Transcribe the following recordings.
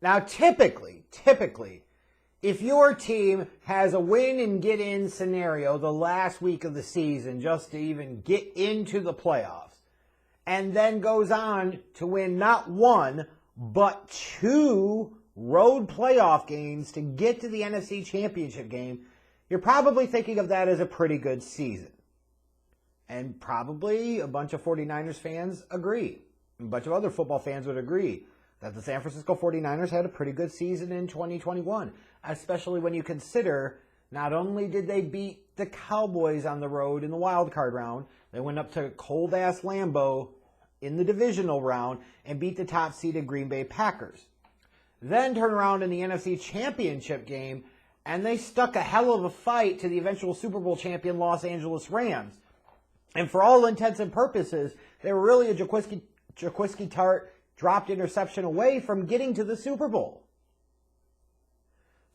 Now, typically, if your team has a win and get in scenario the last week of the season just to even get into the playoffs, and then goes on to win not one, but 2 road playoff games to get to the NFC Championship game, you're probably thinking of that as a pretty good season. And probably a bunch of 49ers fans agree. A bunch of other football fans would agree that the San Francisco 49ers had a pretty good season in 2021, especially when you consider not only did they beat the Cowboys on the road in the wild card round, they went up to cold-ass Lambeau in the divisional round and beat the top-seeded Green Bay Packers. Then turn around in the NFC Championship game, and they stuck a hell of a fight to the eventual Super Bowl champion Los Angeles Rams. And for all intents and purposes, they were really a Jaquiski Tart dropped interception away from getting to the Super Bowl.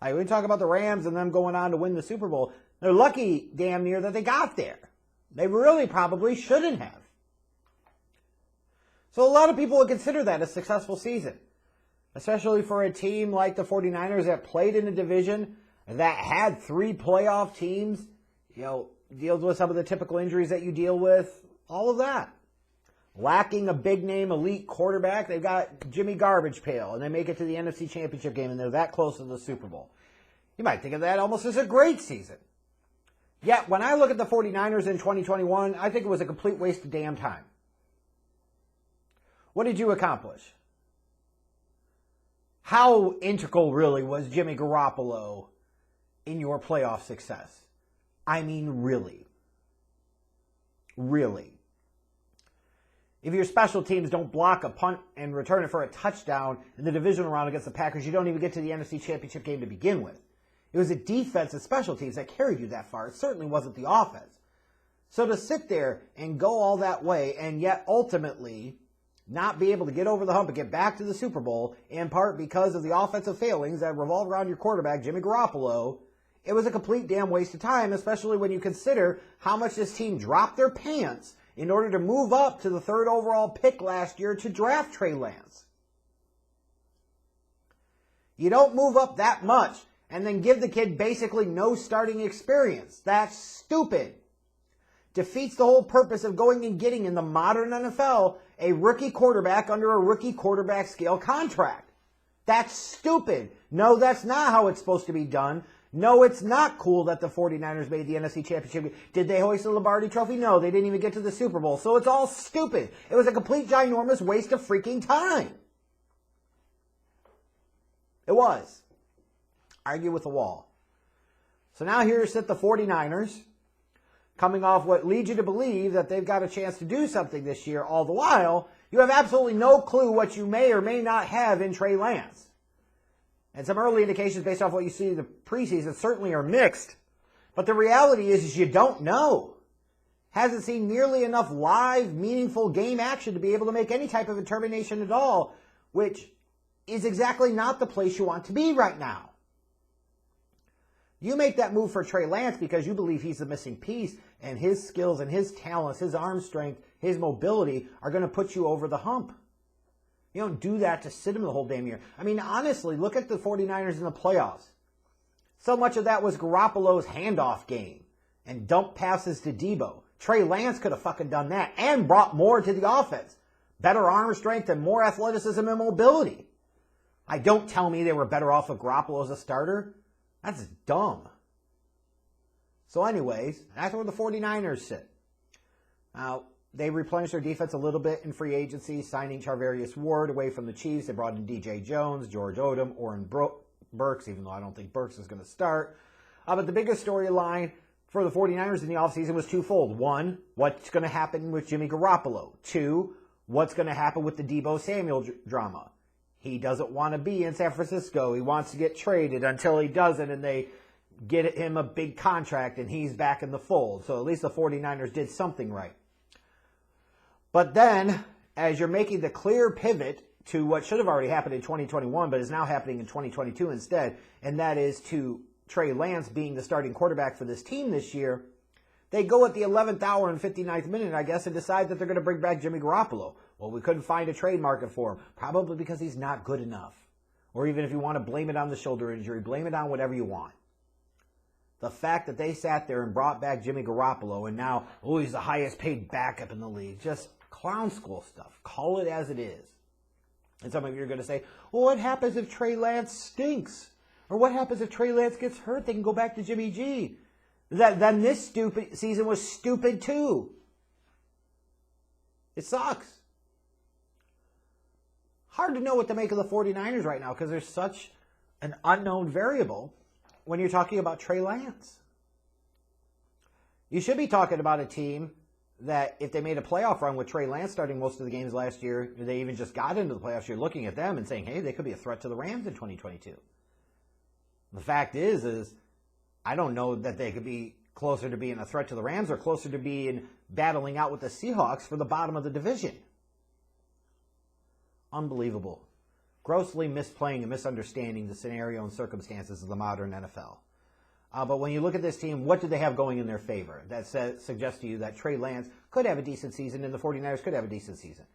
We talk about the Rams and them going on to win the Super Bowl. They're lucky, damn near, that they got there. They really probably shouldn't have. So a lot of people would consider that a successful season, especially for a team like the 49ers that played in a division that had 3 playoff teams, deals with some of the typical injuries that you deal with, all of that. Lacking a big-name elite quarterback, they've got Jimmy Garbage Pail, and they make it to the NFC Championship game, and they're that close to the Super Bowl. You might think of that almost as a great season. Yet, when I look at the 49ers in 2021, I think it was a complete waste of damn time. What did you accomplish? How integral, really, was Jimmy Garoppolo in your playoff success? I mean, really. Really. If your special teams don't block a punt and return it for a touchdown in the divisional round against the Packers, you don't even get to the NFC Championship game to begin with. It was the defense and special teams that carried you that far. It certainly wasn't the offense. So to sit there and go all that way and yet ultimately not be able to get over the hump and get back to the Super Bowl, in part because of the offensive failings that revolve around your quarterback, Jimmy Garoppolo, it was a complete damn waste of time, especially when you consider how much this team dropped their pants in order to move up to the 3rd overall pick last year to draft Trey Lance. You don't move up that much and then give the kid basically no starting experience. That's stupid. Defeats the whole purpose of going and getting in the modern NFL a rookie quarterback under a rookie quarterback scale contract. That's stupid. No, that's not how it's supposed to be done. No, it's not cool that the 49ers made the NFC Championship. Did they hoist the Lombardi Trophy? No, they didn't even get to the Super Bowl. So it's all stupid. It was a complete ginormous waste of freaking time. It was. Argue with the wall. So now here sit the 49ers, coming off what leads you to believe that they've got a chance to do something this year. All the while, you have absolutely no clue what you may or may not have in Trey Lance. And some early indications based off what you see in the preseason certainly are mixed. But the reality is you don't know. Hasn't seen nearly enough live, meaningful game action to be able to make any type of determination at all, which is exactly not the place you want to be right now. You make that move for Trey Lance because you believe he's the missing piece, and his skills and his talents, his arm strength, his mobility are going to put you over the hump. You don't do that to sit him the whole damn year. I mean, honestly, look at the 49ers in the playoffs. So much of that was Garoppolo's handoff game and dump passes to Debo. Trey Lance could have fucking done that and brought more to the offense. Better arm strength and more athleticism and mobility. Don't tell me they were better off with Garoppolo as a starter. That's dumb. So anyways, that's where the 49ers sit. Now, they replenished their defense a little bit in free agency, signing Charvarius Ward away from the Chiefs. They brought in DJ Jones, George Odom, Oren Burks, even though I don't think Burks is going to start. But the biggest storyline for the 49ers in the offseason was twofold. One, what's going to happen with Jimmy Garoppolo? Two, what's going to happen with the Debo Samuel drama? He doesn't want to be in San Francisco. He wants to get traded until he doesn't, and they get him a big contract, and he's back in the fold. So at least the 49ers did something right. But then, as you're making the clear pivot to what should have already happened in 2021, but is now happening in 2022 instead, and that is to Trey Lance being the starting quarterback for this team this year, they go at the 11th hour and 59th minute, I guess, and decide that they're going to bring back Jimmy Garoppolo. Well, we couldn't find a trade market for him, probably because he's not good enough. Or even if you want to blame it on the shoulder injury, blame it on whatever you want. The fact that they sat there and brought back Jimmy Garoppolo and now, oh, he's the highest paid backup in the league. Just clown school stuff. Call it as it is. And some of you are going to say, well, what happens if Trey Lance stinks? Or what happens if Trey Lance gets hurt? They can go back to Jimmy G. Then this stupid season was stupid too. It sucks. Hard to know what to make of the 49ers right now because there's such an unknown variable when you're talking about Trey Lance. You should be talking about a team that if they made a playoff run with Trey Lance starting most of the games last year, they even just got into the playoffs, you're looking at them and saying, hey, they could be a threat to the Rams in 2022. The fact is I don't know that they could be closer to being a threat to the Rams or closer to being battling out with the Seahawks for the bottom of the division. Unbelievable. Grossly misplaying and misunderstanding the scenario and circumstances of the modern NFL. But when you look at this team, what do they have going in their favor? That suggests to you that Trey Lance could have a decent season and the 49ers could have a decent season.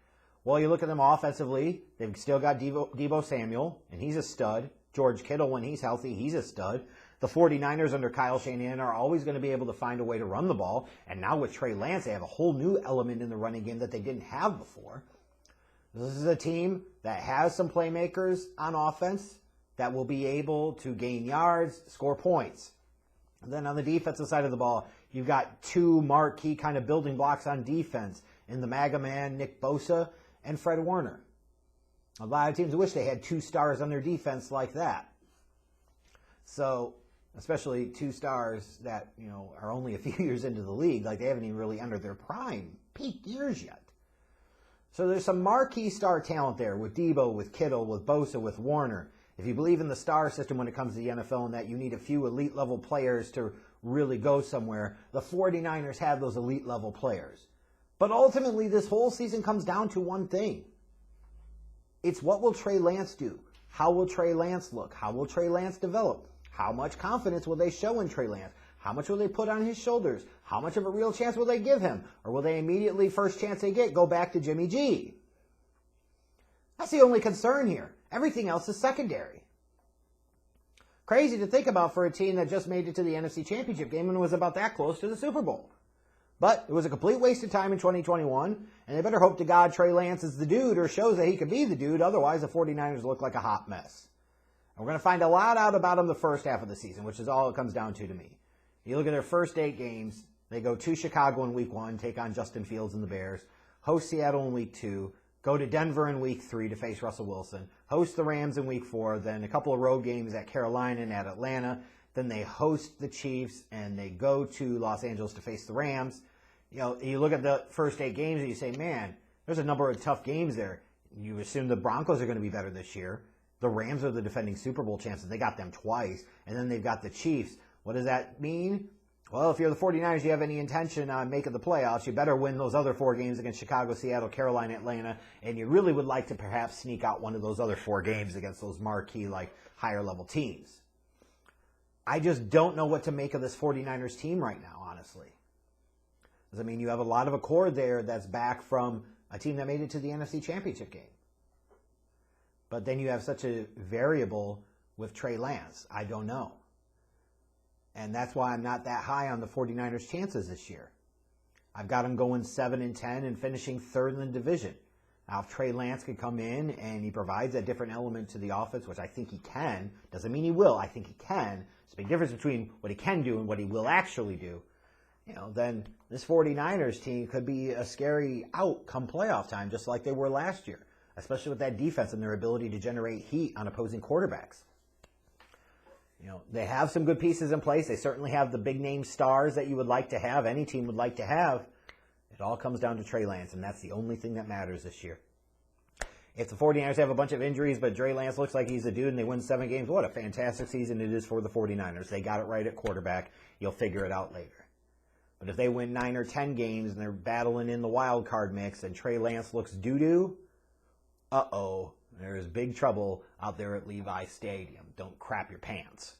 Well, you look at them offensively, they've still got Deebo Samuel, and he's a stud. George Kittle, when he's healthy, he's a stud. The 49ers under Kyle Shanahan are always going to be able to find a way to run the ball. And now with Trey Lance, they have a whole new element in the running game that they didn't have before. This is a team that has some playmakers on offense that will be able to gain yards, score points. And then on the defensive side of the ball, you've got two marquee kind of building blocks on defense in the MAGA man, Nick Bosa, and Fred Warner. A lot of teams wish they had two stars on their defense like that. So, especially two stars that, are only a few years into the league, like they haven't even really entered their prime, peak years yet. So there's some marquee star talent there with Deebo, with Kittle, with Bosa, with Warner. If you believe in the star system when it comes to the NFL and that you need a few elite level players to really go somewhere, the 49ers have those elite level players. But ultimately, this whole season comes down to one thing. It's what will Trey Lance do? How will Trey Lance look? How will Trey Lance develop? How much confidence will they show in Trey Lance? How much will they put on his shoulders? How much of a real chance will they give him? Or will they immediately, first chance they get, go back to Jimmy G? That's the only concern here. Everything else is secondary. Crazy to think about for a team that just made it to the NFC Championship game and was about that close to the Super Bowl. But it was a complete waste of time in 2021, and they better hope to God Trey Lance is the dude or shows that he could be the dude. Otherwise, the 49ers look like a hot mess. And we're going to find a lot out about them the first half of the season, which is all it comes down to me. You look at their first 8 games, they go to Chicago in Week 1, take on Justin Fields and the Bears, host Seattle in Week 2, go to Denver in Week 3 to face Russell Wilson, host the Rams in Week 4, then a couple of road games at Carolina and at Atlanta, then they host the Chiefs and they go to Los Angeles to face the Rams. You look at the first 8 games and you say, man, there's a number of tough games there. You assume the Broncos are going to be better this year. The Rams are the defending Super Bowl champions. They got them twice. And then they've got the Chiefs. What does that mean? Well, if you're the 49ers, you have any intention on making the playoffs, you better win those other 4 games against Chicago, Seattle, Carolina, Atlanta, and you really would like to perhaps sneak out one of those other 4 games against those marquee, higher-level teams. I just don't know what to make of this 49ers team right now, honestly. Because, you have a lot of accord there that's back from a team that made it to the NFC Championship game. But then you have such a variable with Trey Lance. I don't know. And that's why I'm not that high on the 49ers' chances this year. I've got them going 7-10 and finishing 3rd in the division. Now, if Trey Lance could come in and he provides a different element to the offense, which I think he can, doesn't mean he will, I think he can. There's a big difference between what he can do and what he will actually do. Then this 49ers team could be a scary out come playoff time, just like they were last year, especially with that defense and their ability to generate heat on opposing quarterbacks. They have some good pieces in place. They certainly have the big-name stars that you would like to have, any team would like to have. It all comes down to Trey Lance, and that's the only thing that matters this year. If the 49ers have a bunch of injuries, but Trey Lance looks like he's the dude and they win 7 games, what a fantastic season it is for the 49ers. They got it right at quarterback. You'll figure it out later. But if they win 9 or 10 games and they're battling in the wild card mix and Trey Lance looks doo-doo, there's big trouble out there at Levi Stadium. Don't crap your pants.